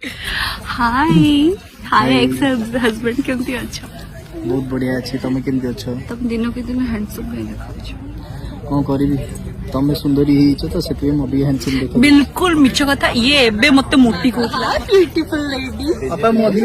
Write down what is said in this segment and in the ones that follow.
हाय हाय ex husband केमती अच्छा बहुत बढ़िया अच्छी तमे केमती अच्छा तुम दिनों के दिन हैंडसम कहीं देखा कौन करी तमे सुंदरी तो से मो हैंडसम देख बिल्कुल मिछ कथा ये एबे मते मोटी कहतला ब्यूटीफुल लेडी अपा मोदी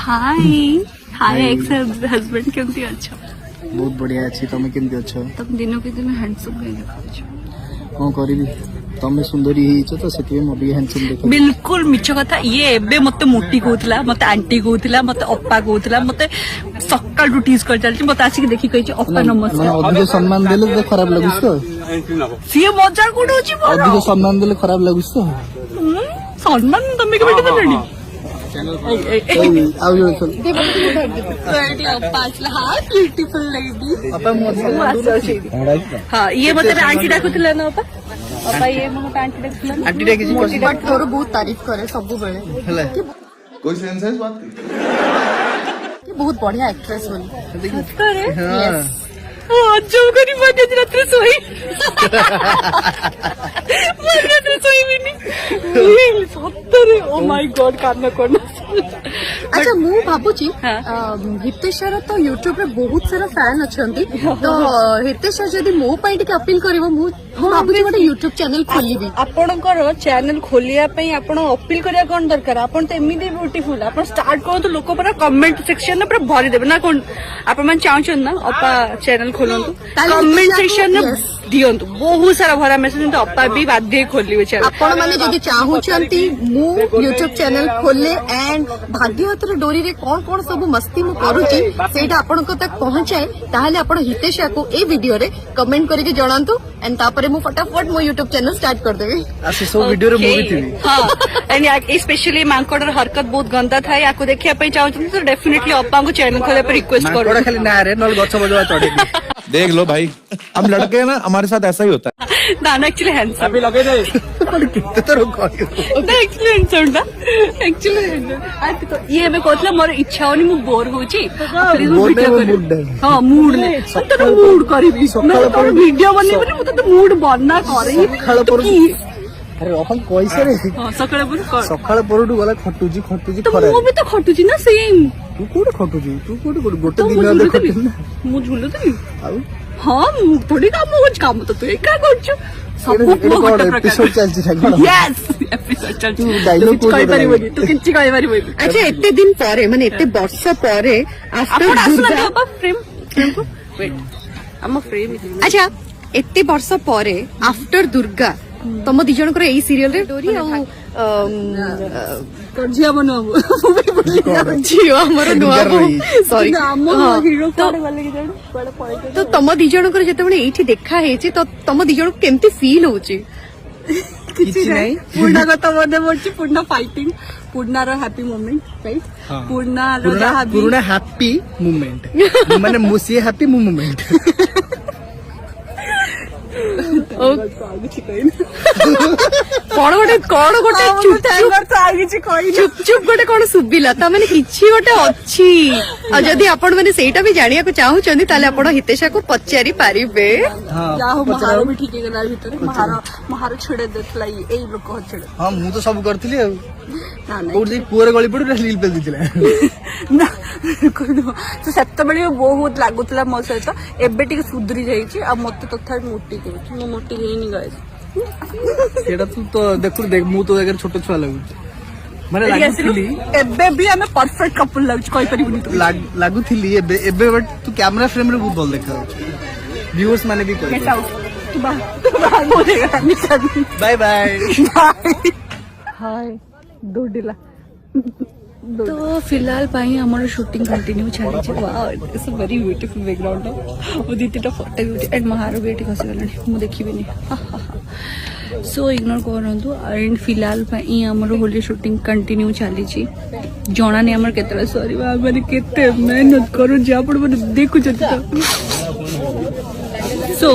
हाय हाय एक्स हस्बैंड केमती अच्छा बहुत बढ़िया अच्छी तमे केमती अच्छा तुम दिनों के दिन हैंडसम कहीं देखा कौन करी तमे सुंदरी तो से मो हैंडसम देख बिल्कुल मिछ कथा ये एबे मते मोटी कहतला मते आंटी कहतला मते अप्पा कहतला मते सकाळ टीज कर चलची मते आसी देखि कहि अप्पा नमस्कार अधिक सम्मान देले तो खराब लागुस तो सी मजाक कोड होची मोर अधिक सम्मान देले खराब लागुस तो सम्मान तमे के बेटा देनी आउ यो चल अप्पा असला हा ब्यूटीफुल लेडी अपा मोदी हां ये मते आंटी डाकुतला ना अप्पा अप्पा ये मते आंटी डाकुतला आंटी डे किसी मोटी बट तोर बहुत तारीफ करे सब बेले हला कोई सेंस है इस बात की? ये बहुत बढ़िया एक्ट्रेस होली करे हां जब करी मत रात्रि सोई रात्रि सोई भी नहीं सत्तरे ओ माय गॉड कान्ना कोन अच्छा मु भाबुची हितेशर तो यूट्यूब रे बहुत सारा फैन अछंती तो हितेशर जदी मो पई टिके अपील करबो मु भाबुची गोटे यूट्यूब चैनल खोलिबी आपणकर चैनल खोलिया पई आपण अपील करिया कोन दरकार आपण तो एमिदी ब्यूटीफुल आपण स्टार्ट करो तो लोक पर कमेंट सेक्शन में पूरा भरी देबे ना कोन आपण मन चाहछन ना अपा चैनल खोलंतु कमेंट सेक्शन में दियंतु बहुत सारा भरा मेसेज तो अपा भी बाध्य खोलिबे चैनल आपण माने जदी चाहूचंती मु यूट्यूब चैनल खोले एंड भाग्यवतर डोरी रे कोन कोन सब मस्ती मु करूची सेटा आपण को तक पहुंचाए ताहले आपण हितेशा को ए वीडियो रे कमेंट करके जणांतु एंड तापरे मु फटाफट मो यूट्यूब चैनल स्टार्ट कर देबे आसे सो वीडियो रे मूवी थी हां एंड स्पेशली मांकोडर हरकत बहुत गंदा था याको देखिया पे चाहूचंती तो डेफिनेटली अपा को चैनल खोले पर रिक्वेस्ट करो मांकोडा खाली ना रे नल गछ बजवा चढ़े देख लो भाई हम लड़के हैं ना हमारे साथ ऐसा ही होता है नाना एक्चुअली हैंडसम अभी लगे थे कितने तो रुक ना एक्चुअली हैंडसम ना एक्चुअली आज तो ये मैं कहतला मोर इच्छा होनी मु बोर होची हां मूड ने तो मूड करबी सकाळ वीडियो बने बोले मु तो मूड बनना करे सकाळ पर अरे अपन कैसे रे हां सकाळ पर कर सकाळ परडू गला खटुजी तो मु भी तो खटुची ना सेम तू कोड खटुजी तू कोड गोटे दिन देखत ना मु झुलुतली आउ हां मु थोड़ी काम तो तू एका करछु सब एपिसोड चलची ना यस एपिसोड चलची तू डायलॉग कहि परिबोनी तू किछि कहि परिबोनी अच्छा एते दिन परे माने एते वर्ष परे after Durga frame wait I'm a frame. अच्छा एते वर्ष परे आफ्टर दुर्गा तम दी जण को एई सीरियल रे डोरी झिया बनाबो झियो हमर दुआ सॉरी हीरो कोड वाले के जण तो तम दी जण को जते बणे एठी देखा हेची तो तम दी जण को केमती फील होची किछि नाही पूर्णा कथा मध्ये मोची पूर्णा फाइटिंग पूर्णा रो हैप्पी मोमेंट राइट पूर्णा रो पूर्ण हैप्पी मोमेंट माने मुसी हैप्पी मोमेंट कौन गोटे चुप चुप गोटे कौन सुबिला ता माने किछि गोटे अछि आ जदी आपण माने सेटा भी जानिया को चाहू चंदी ताले आपण हितेशा को पचारी पारिबे जाहो महारो भी ठीक गेला भीतर महारो छेड़े देतला एई लोक छेड़े हां मु तो सब करथिली आ ना ना कोडी पुरे गली पडू रील पे दिथिला ना तो सेत्ते बेले बहुत लागुतला मो सहित एबे टिके सुधरी जाईची आ मते तथा मोटी के मो मोटी हेनी गाइस सेटा तू तो देखु देख मु तो अगर छोटो छुआ लागु माने लागुथिली एबे भी हमें परफेक्ट कपल लागु कोइ परिबनी तू लागुथिली एबे बट तू कैमरा फ्रेम रे बहुत भल देखा व्यूअर्स माने भी कोइ तू बा बोलेगा निकल बाय बाय हाय दोडिला तो फिलहाल पाई हमर शूटिंग कंटिन्यू चली छै wow it's a very beautiful background ओ दीतीटा फोटो एंड महारो बेटी खसी गलानी मु देखिबिनी सो इग्नोर करंतु एंड फिलहाल पाई हमर होली शूटिंग कंटिन्यू चली छी जणा ने हमर केतला सॉरी माने केते मेहनत करू जे आपण माने देखु छथि सो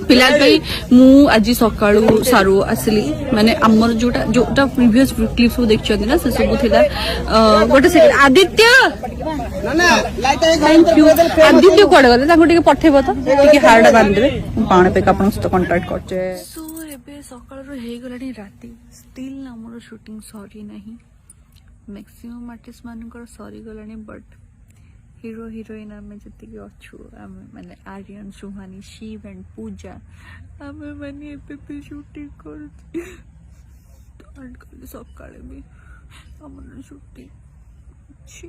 फिलहाल भाई मु आज सकाळू सारू आसली माने हमर जोटा प्रीवियस क्लिप्स को देखछन ना से सब थिला गोटे second Aditya thank you Aditya code गले ताको टिके पठेबो तो टिके हार्ड बांध देबे पाणे पे आपन सहित कांटेक्ट करछे सो एबे ସକାଳରୁ ହେଇଗଲାଣି ରାତି, ଷ୍ଟିଲ୍ ଆମର ସୁଟିଂ ସରି ନାହିଁ। ମ୍ୟାକ୍ସିମମ୍ ଆର୍ଟିଷ୍ଟ ମାନଙ୍କର ସରିଗଲାଣି, ବଟ୍ ହିରୋ ହିରୋଇନ୍ ଆମେ ଯେତିକି ଅଛୁ, ଆମେ ମାନେ ଆର୍ୟନ୍, ସୁହାନି, ଶିବ ଆଣ୍ଡ ପୂଜା, ଆମେ ମାନେ ଏବେ ବି ସୁଟିଂ କରୁଛୁ। କାଲି ସକାଳେ ବି ଆମର ସୁଟିଂ ଅଛି,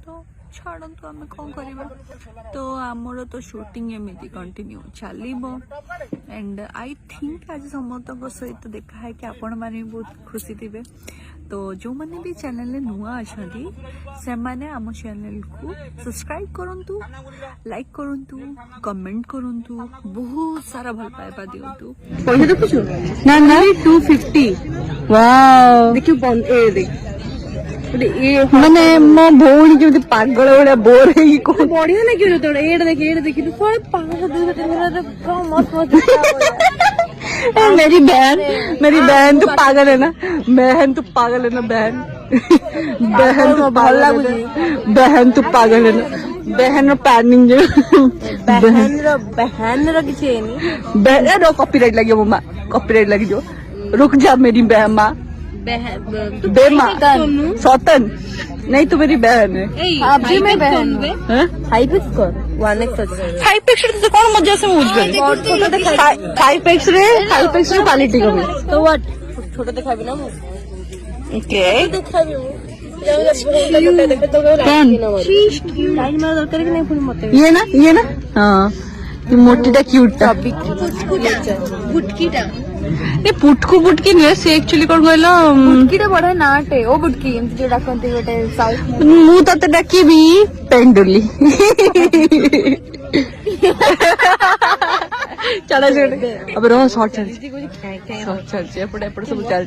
ତ ଛାଡ଼ନ୍ତୁ ଆମେ କ'ଣ କରିବା। ତ ଆମର ତ ସୁଟିଂ ଏମିତି କଣ୍ଟିନ୍ୟୁ ଚାଲିବ। ଆଣ୍ଡ ଆଇ ଥିଙ୍କ ଆଜି ସମସ୍ତଙ୍କ ସହିତ ଦେଖା ହେଇକି ଆପଣମାନେ ବି ବହୁତ ଖୁସି ଥିବେ। ତ ଯେଉଁମାନେ ବି ଚ୍ୟାନେଲରେ ନୂଆ ଅଛନ୍ତି ସେମାନେ ଆମ ଚ୍ୟାନେଲକୁ ସବସ୍କ୍ରାଇବ୍ କରନ୍ତୁ, ଲାଇକ୍ କରନ୍ତୁ, କମେଣ୍ଟ କରନ୍ତୁ, ବହୁତ ସାରା ଭଲ ପାଇବା ଦିଅନ୍ତୁ। ପଇସା ଦେଖୁଛୁ ନା ନା 250 ଦେଖିବୁ ମାନେ ମୋ ଭଉଣୀ କେମିତି ପାଗଳ ଭଳିଆ ବୋର ହେଇକି କହୁ ବଢିଆ ଲାଗିବ ଯେତେବେଳେ ଏଇଟା ଦେଖିଲୁ 500 मेरी बहन तो पागल है ना, बहन तो पागल है ना, बहन तो पागल है ना, बहन तो पागल है ना, बहन प्लानिंग बहन କିଛି ହେଇନି। बहन कॉपीराइट लगी मम्मा, कॉपीराइट लगी जो, रुक जा मेरी बहन माँ, बेमा सौतन नहीं तो मेरी बहन है। अभी मैं बहन हाई पिक्स कर 1x हाई पिक्स तो कौन मजा से यूज करे हाई पिक्स रे क्वालिटी को तो व्हाट छोटा दिखाबी ना ओके दिखाबी कौन टाइम मार दरकार कि नहीं पुनी मते ये ना हाँ ये मोटीटा क्यूटटा बुटकीटा ये पुटकी नुहे से एक्चुअली कौन कहला बुटकीटा बड़ा नाटे ओ बुटकी एमती जो डाकंती गोटे साउथ मु तते डाकिबी पेंडुली चला अब रह शॉर्ट चल एपटे सब चल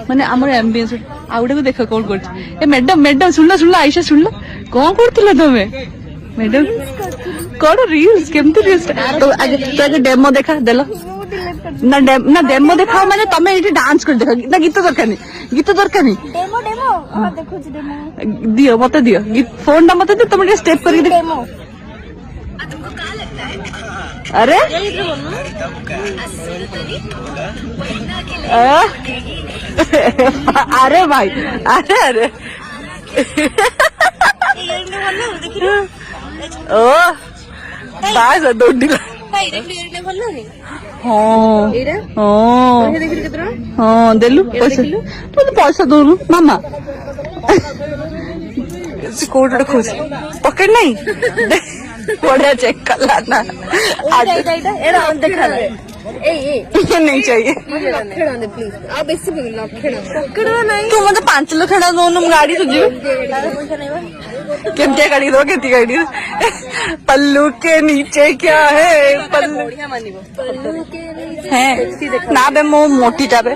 माने हमर एम्बियंस आउडे को देख कौन कर ए मैडम सुनला आयशा सुनला कौन करथिला तमे मैडम कौन रील्स केमती रील्स तो आगे डेमो देखा देलो ना डेमो देखा माने तमे एठी डांस कर देखा ना गीत दरकार नहीं डेमो देखो डेमो दियो मते दियो फोन टा मते दे तमे स्टेप करके दे डेमो अरे अरे भाई अरे ओ बास दौड़ी हाँ देलु पैसा तू पैसा दौनु मामा कोट खुश पकड़ नहीं बढ़िया चेक कर लाना नहीं चाहिए तू मतलब 5 लाख खेड़ा दोनों गाड़ी तुझे केमती गाड़ी दो केती गाड़ी पल्लू के नीचे क्या है पल्लू है ना बे मो मोटी टाबे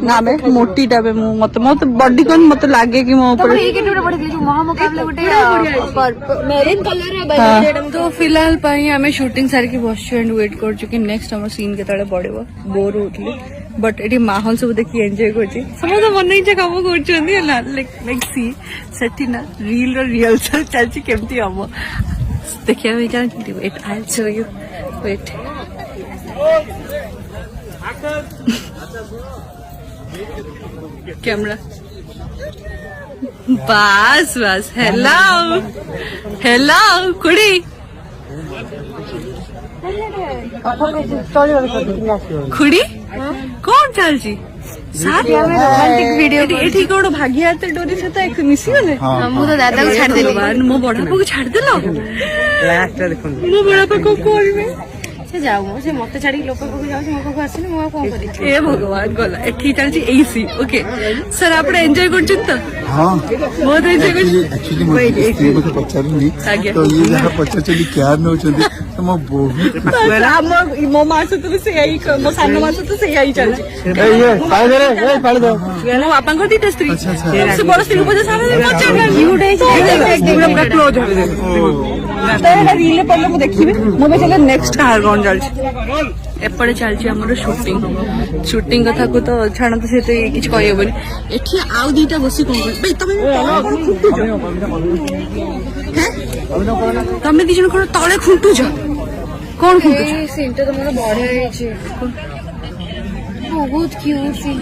ना बे मोटी टाबे मु मत बॉडी कोन मत लागे कि मो ऊपर मेरून कलर तो फिलहाल पाई आमे शूटिंग सारी की बस एंड वेट कर कि नेक्स्ट हमर सीन केतळे पड़िबो बोर होतली बट एटी माहौल सब देखि एंजॉय करछि समझ मन इच्छा काम करछन्ती हला लाइक सी सेठी ना रियल चलछि केमती हमो देखिया में जान wait I show you wait camera बस हेलो कुड़ी खुड़ी कौन चलची रोमांटिक वीडियो एठी कोड भाग्य हाथ डोरी से एक मिसी गले मु तो दादा को छाड़ देली मो बड़ा को छाड़ देलो लास्ट देखो मो बड़ा को कोल में से जाऊ से मते छाड़ी लोक को जाऊ से मो को आसीनी मो कोन करी ए भगवान गला एठी चलची एसी ओके सर आपने एंजॉय करछन त हां बहुत एंजॉय कर एक्चुअली मुझे पचारनी तो ये जहाँ पचार क्या नौचंदी तो मैं बहुत मो मास तो से यही मो सान मास तो से यही चल ये पाड़ दे रे पाड़ दो मो बापा को दीटा स्त्री से बड़ स्त्री को सारा पचार क्यूट है पूरा क्लोज हो दे तो एटा रील पड़ले मु देखिबे मो बे चले नेक्स्ट कार कौन चल एपड़े चलछि हमर शूटिंग कथा को तो छाण तो से किछ कहि होबनी एठी आउ दीटा बसी कोन बे तमे दी जण कोन तळे खुंटु जा କଣ ଖୁଣ୍ଟୁଛୁ? ସିନ୍ ଟା ତମର ବଢିଆ ହେଇଛି ବହୁତ କ୍ୟୁଟ୍ ସିନ୍